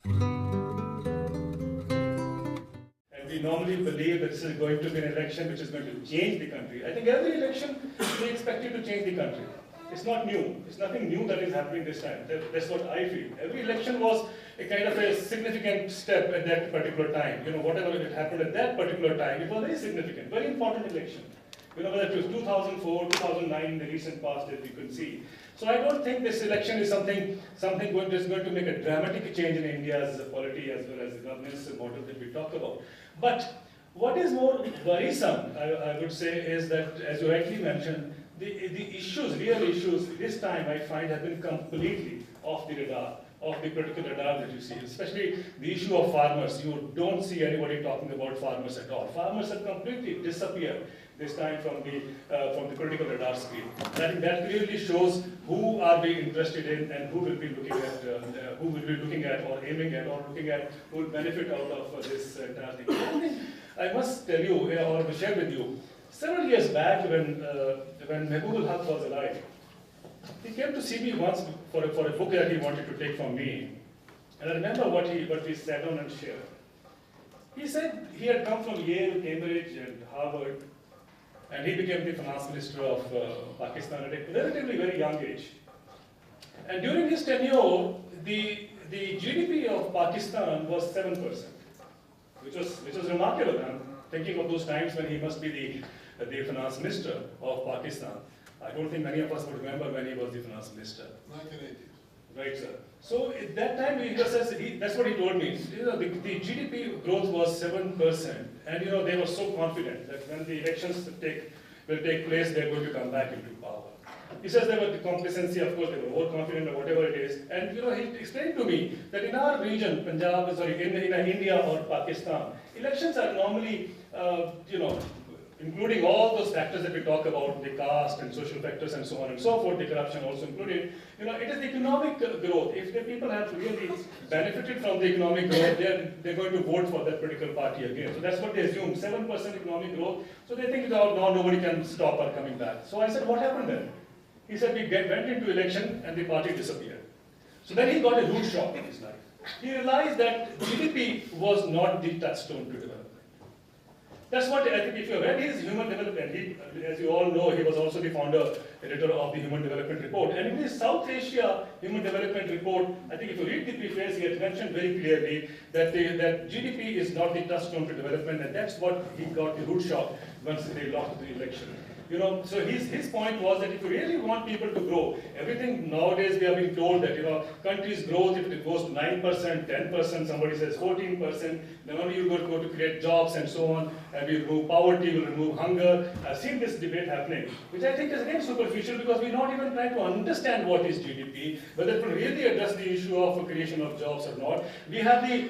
And we normally believe that this is going to be an election which is going to change the country. I think every election we expect it to change the country. It's not new. It's nothing new that is happening this time. That's what I feel. Every election was a kind of a significant step at that particular time. Whatever it happened at that particular time, it was very significant, very important election. Whether it was 2004, 2009 in the recent past that we could see. So I don't think this election is something that's going to make a dramatic change in India's polity as well as the governance model that we talk about. But what is more worrisome, I would say, is that, as you rightly mentioned, the issues, real issues, this time I find have been completely off the radar, off the political radar that you see, especially the issue of farmers. You don't see anybody talking about farmers at all. Farmers have completely disappeared this time from the political radar screen. I think that clearly shows who are we interested in and who will be looking at or aiming at or looking at who will benefit out of this entire thing. I must tell you or share with you, several years back when Mehboob ul Haq was alive, he came to see me once for a book that he wanted to take from me. And I remember what we sat down and shared. He said he had come from Yale, Cambridge, and Harvard, and he became the finance minister of Pakistan at a relatively very young age. And during his tenure, the GDP of Pakistan was 7%, which was remarkable. I'm thinking of those times when he must be the finance minister of Pakistan. I don't think many of us would remember when he was the finance minister. 1980s. Right, sir. So at that time, that's what he told me. The GDP growth was 7%, and they were so confident that when the elections will take place, they're going to come back into power. He says there was the complacency, of course, they were more confident or whatever it is. And he explained to me that in our region, in India or Pakistan, elections are normally, including all those factors that we talk about, the caste and social factors and so on and so forth, the corruption also included, it is the economic growth. If the people have really benefited from the economic growth, they're going to vote for that political party again. So that's what they assume, 7% economic growth. So they think now nobody can stop her coming back. So I said, what happened then? He said, we went into election and the party disappeared. So then he got a huge shock in his life. He realized that GDP was not the touchstone to development. That's what I think. If you read his Human Development, as you all know, he was also the founder, editor of the Human Development Report. And in his South Asia Human Development Report, I think if you read the preface, he had mentioned very clearly that GDP is not the touchstone to development, and that's what he got the root shock once they lost the election. So his point was that if you really want people to grow, everything nowadays we are being told that countries' growth, if it goes to 9%, 10%, somebody says 14%, then only you're going to go to create jobs and so on, and we remove poverty, we'll remove hunger. I've seen this debate happening, which I think is again superficial because we're not even trying to understand what is GDP, whether it will really address the issue of creation of jobs or not. We have the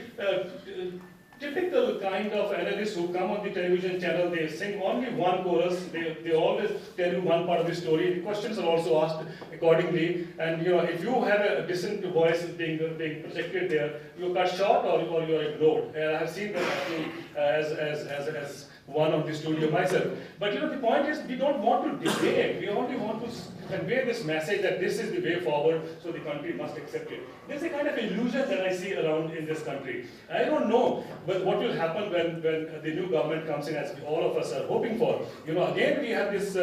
typical kind of analysts who come on the television channel, they sing only one chorus, they always tell you one part of the story. The questions are also asked accordingly, and if you have a decent voice being projected there, you cut short or you're ignored. And I have seen that happening as one of the studio myself. But the point is, we don't want to debate, we only want to convey this message that this is the way forward, so the country must accept it. There's a kind of illusion that I see around in this country. I don't know but what will happen when the new government comes in, as all of us are hoping for. Again we have this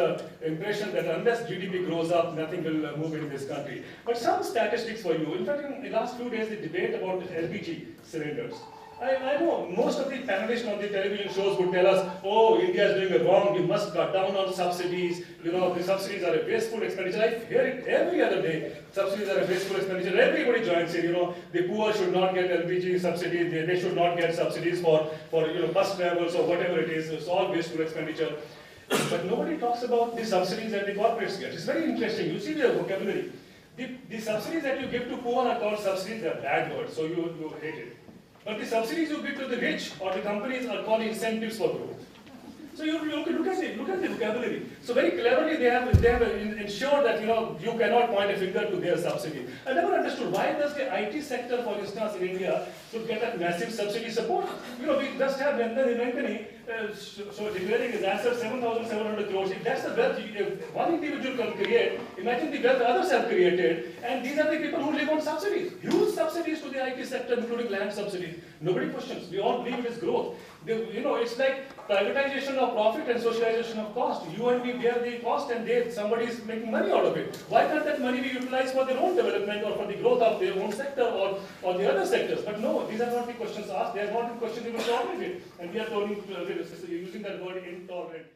impression that unless GDP grows up, nothing will move in this country. But some statistics for you. In fact, in the last few days, the debate about LPG cylinders. I know most of the panelists on the television shows would tell us, oh, India is doing it wrong, we must cut down on subsidies, the subsidies are a wasteful expenditure. I hear it every other day, subsidies are a wasteful expenditure, everybody joins in, the poor should not get LPG subsidies, they should not get subsidies for bus travels or whatever it is, it's all wasteful expenditure. But nobody talks about the subsidies that the corporates get. It's very interesting, you see the vocabulary. The subsidies that you give to poor are called subsidies, they're bad words, so you hate it. But the subsidies you give to the rich or the companies are called incentives for growth. So you look at the vocabulary. So very cleverly they have ensured that you cannot point a finger to their subsidy. I never understood why does the IT sector, for instance, in India, should get a massive subsidy support. We just have Venkani so declaring his assets 7,700 crores. If that's the wealth one individual can create, imagine the wealth others have created. And these are the people who live on subsidies, huge subsidies to the IT sector, including land subsidies. Nobody questions. We all believe it is growth. It's like privatization of profit and socialization of cost. You and me bear the cost, and somebody is making money out of it. Why can't that money be utilized for their own development or for the growth of their own sector or the other sectors? But no, these are not the questions asked. They are not the questions even tolerated. And we are using that word intolerant.